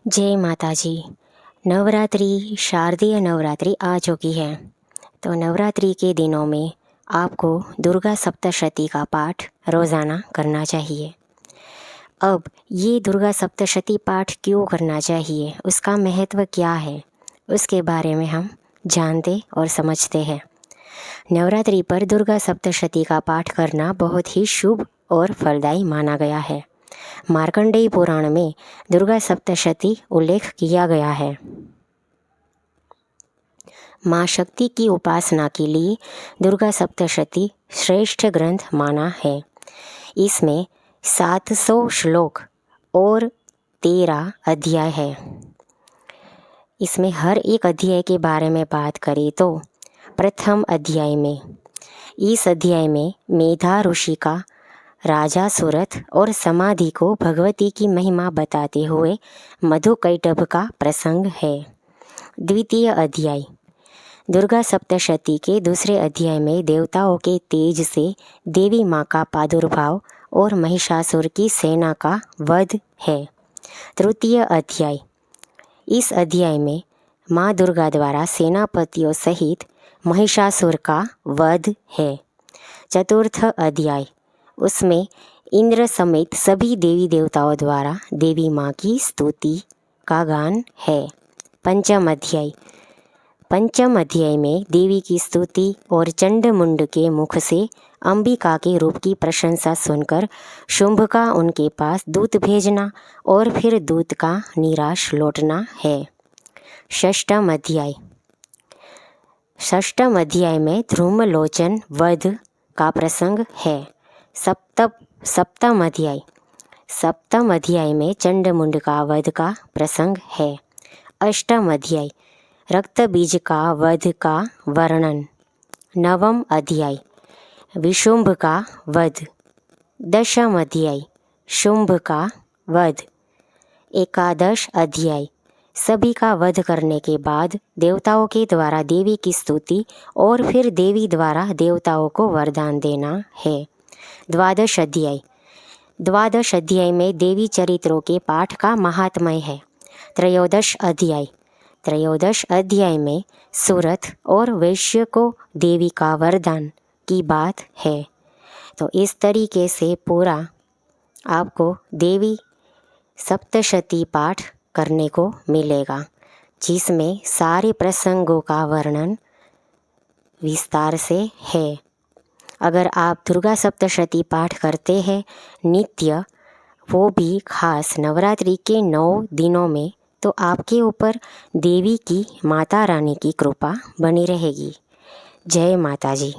जय माता जी। नवरात्रि, शारदीय नवरात्रि आ चुकी है। तो नवरात्रि के दिनों में आपको दुर्गा सप्तशती का पाठ रोज़ाना करना चाहिए। अब ये दुर्गा सप्तशती पाठ क्यों करना चाहिए, उसका महत्व क्या है, उसके बारे में हम जानते और समझते हैं। नवरात्रि पर दुर्गा सप्तशती का पाठ करना बहुत ही शुभ और फलदायी माना गया है। मार्कंडेय पुराण में दुर्गा सप्तशती उल्लेख किया गया है। माँ शक्ति की उपासना के लिए दुर्गा सप्तशती श्रेष्ठ ग्रंथ माना है। इसमें 700 श्लोक और 13 अध्याय है। इसमें हर एक अध्याय के बारे में बात करें तो प्रथम अध्याय में, इस अध्याय में मेधा ऋषि का राजा सूरत और समाधि को भगवती की महिमा बताते हुए मधुकैटभ का प्रसंग है। द्वितीय अध्याय दुर्गा सप्तशती के दूसरे अध्याय में देवताओं के तेज से देवी माँ का प्रादुर्भाव और महिषासुर की सेना का वध है। तृतीय अध्याय, इस अध्याय में माँ दुर्गा द्वारा सेनापतियों सहित महिषासुर का वध है। चतुर्थ अध्याय, उसमें इंद्र समेत सभी देवी देवताओं द्वारा देवी माँ की स्तुति का गान है। पंचम अध्याय में देवी की स्तुति और चंडमुंड के मुख से अंबिका के रूप की प्रशंसा सुनकर शुंभ का उनके पास दूत भेजना और फिर दूत का निराश लौटना है। षष्ठम अध्याय में ध्रुमलोचन वध का प्रसंग है। सप्तम अध्याय में चंडमुंड का वध का प्रसंग है। अष्टम अध्याय रक्त बीज का वध का वर्णन। नवम अध्याय विशुंभ का वध। दशम अध्याय शुंभ का वध। एकादश अध्याय सभी का वध करने के बाद देवताओं के द्वारा देवी की स्तुति और फिर देवी द्वारा देवताओं को वरदान देना है। द्वादश अध्याय में देवी चरित्रों के पाठ का महात्म्य है। त्रयोदश अध्याय में सूरत और वैश्य को देवी का वरदान की बात है। तो इस तरीके से पूरा आपको देवी सप्तशती पाठ करने को मिलेगा, जिसमें सारे प्रसंगों का वर्णन विस्तार से है। अगर आप दुर्गा सप्तशती पाठ करते हैं नित्य, वो भी खास नवरात्रि के 9 दिनों में, तो आपके ऊपर देवी की, माता रानी की कृपा बनी रहेगी। जय माता जी।